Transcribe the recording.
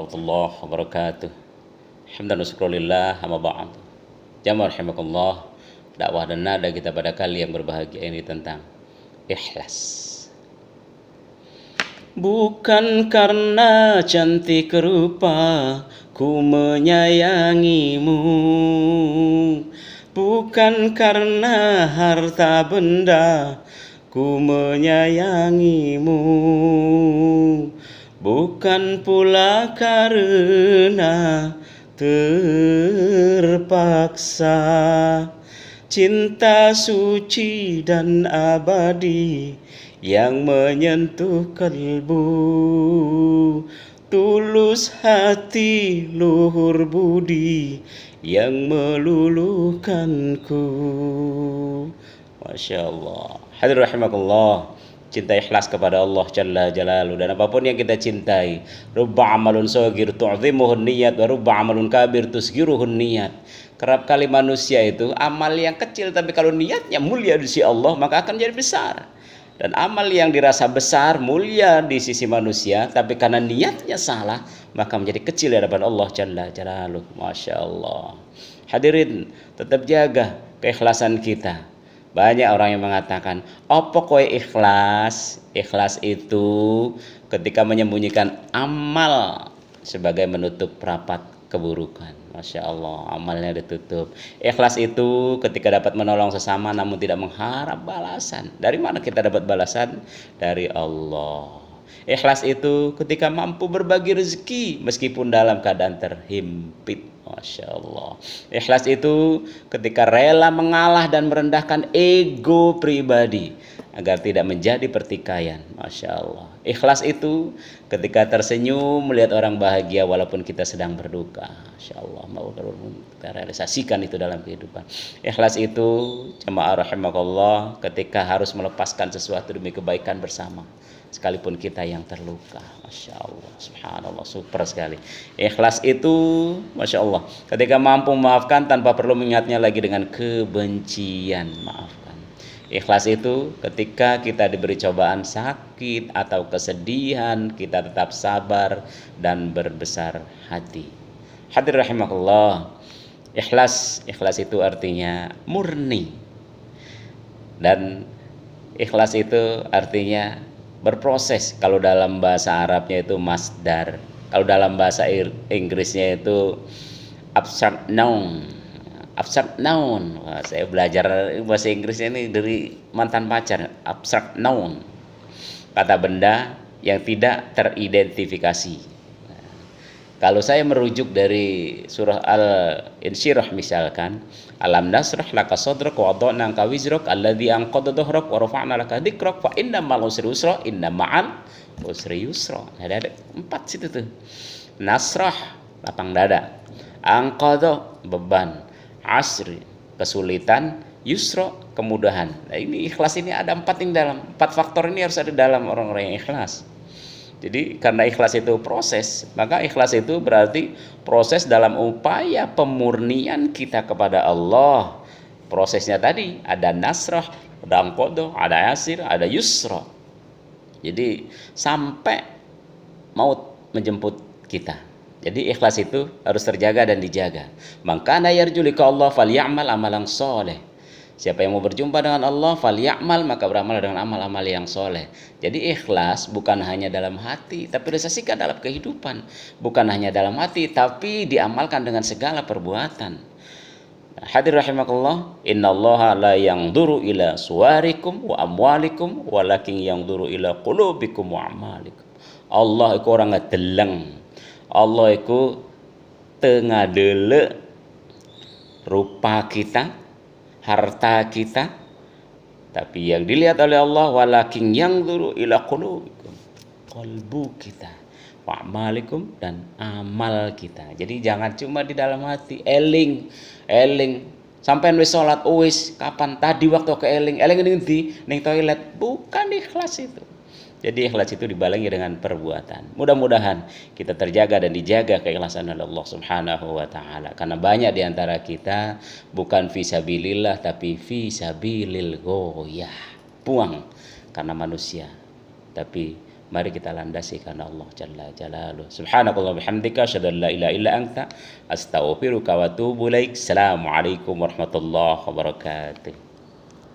warahmatullahi wabarakatuh. Hamdan wa syukrulillah amma ba'd. Jamaah rahimakumullah. Dakwah dan nada kita pada kali yang berbahagia ini tentang ikhlas. Bukan karena cantik rupa ku menyayangimu, bukan karena harta benda ku menyayangimu, bukan pula karena terpaksa. Cinta suci dan abadi yang menyentuh kalbu, tulus hati luhur budi yang meluluhkanku. Masya Allah. Hadir rahimakumullah. Cinta ikhlas kepada Allah Jalla Jalaluhu, dan apapun yang kita cintai. Rubba amalun shagir tu'zimuhun niyat wa rubba amalun kabir tusgiruhun niyat. Kerap kali manusia itu amal yang kecil, tapi kalau niatnya mulia di sisi Allah maka akan jadi besar. Dan amal yang dirasa besar, mulia di sisi manusia, tapi karena niatnya salah maka menjadi kecil di hadapan Allah Jalla Jalaluhu. Masya Allah. Hadirin, tetap jaga keikhlasan kita. Banyak orang yang mengatakan, apa kowe ikhlas? Ikhlas itu ketika menyembunyikan amal sebagai menutup rapat keburukan. Masya Allah, amalnya ditutup. Ikhlas itu ketika dapat menolong sesama namun tidak mengharap balasan. Dari mana kita dapat balasan? Dari Allah. Ikhlas itu ketika mampu berbagi rezeki meskipun dalam keadaan terhimpit. Masya Allah. Ikhlas itu ketika rela mengalah dan merendahkan ego pribadi agar tidak menjadi pertikaian. Masya Allah. Ikhlas itu ketika tersenyum melihat orang bahagia walaupun kita sedang berduka. Masya Allah. Mau kita realisasikan itu dalam kehidupan. Ikhlas itu, jemaah rahimakallah, ketika harus melepaskan sesuatu demi kebaikan bersama, sekalipun kita yang terluka. Masya Allah, subhanallah, super sekali. Ikhlas itu, Masya Allah, ketika mampu memaafkan tanpa perlu mengingatnya lagi dengan kebencian. Maafkan. Ikhlas itu ketika kita diberi cobaan sakit atau kesedihan, kita tetap sabar dan berbesar hati. Hadir rahimakallah. Ikhlas itu artinya murni. Dan ikhlas itu artinya berproses. Kalau dalam bahasa Arabnya itu masdar, kalau dalam bahasa Inggrisnya itu abstract noun. Abstract noun. Wah, saya belajar bahasa Inggrisnya ini dari mantan pacar. Abstract noun, kata benda yang tidak teridentifikasi. Kalau saya merujuk dari surah Al-Insyirah misalkan, alam nasrah laka sadrak wa wada'na anka wizrak alladzi anqadha dhahrak wa rafa'na laka dzikrak fa inna ma'al usri yusra inna ma'al usri yusra. Ada 4 situ tuh. Nasrah, lapang dada. Anqadha, beban. Asri, kesulitan. Yusra, kemudahan. Nah, ini ikhlas ini ada 4 yang dalam. 4 faktor ini harus ada dalam orang-orang yang ikhlas. Jadi karena ikhlas itu proses, maka ikhlas itu berarti proses dalam upaya pemurnian kita kepada Allah. Prosesnya tadi ada nasrah, ada angkodo, ada yasir, ada yusra. Jadi sampai maut menjemput kita. Jadi ikhlas itu harus terjaga dan dijaga. Maka yarju lika Allah falyamal amalan soleh. Siapa yang mau berjumpa dengan Allah, falyamal, maka beramal dengan amal-amal yang soleh. Jadi ikhlas bukan hanya dalam hati, tapi realisasikan dalam kehidupan. Bukan hanya dalam hati, tapi diamalkan dengan segala perbuatan. Hadir rahimakallah, innallaha la yanzuru ila suwarikum wa amwalikum, walakin yanzuru ila qulubikum wa amalikum. Allah iku orang ngedeleng. Allah iku tengadele rupa kita, harta kita, tapi yang dilihat oleh Allah walakin yanzuru ila qulubikum, qalbu kita, wa amalikum, dan amal kita. Jadi jangan cuma di dalam hati, eling sampai wis salat wis kapan tadi waktu ke eling ngendi ning toilet, bukan ikhlas itu. Jadi ikhlas itu dibarengi dengan perbuatan. Mudah-mudahan kita terjaga dan dijaga keikhlasan oleh Allah Subhanahu wa taala. Karena banyak di antara kita bukan fisabilillah tapi fisabilil ghoyah. Puang karena manusia, tapi Mari kita landasi karena Allah Jalla Jalaluh. Subhanakallah bihamdika asyhadu an la ilaha illa anta astaghfiruka wa atubu ilaik. Assalamualaikum warahmatullahi wabarakatuh.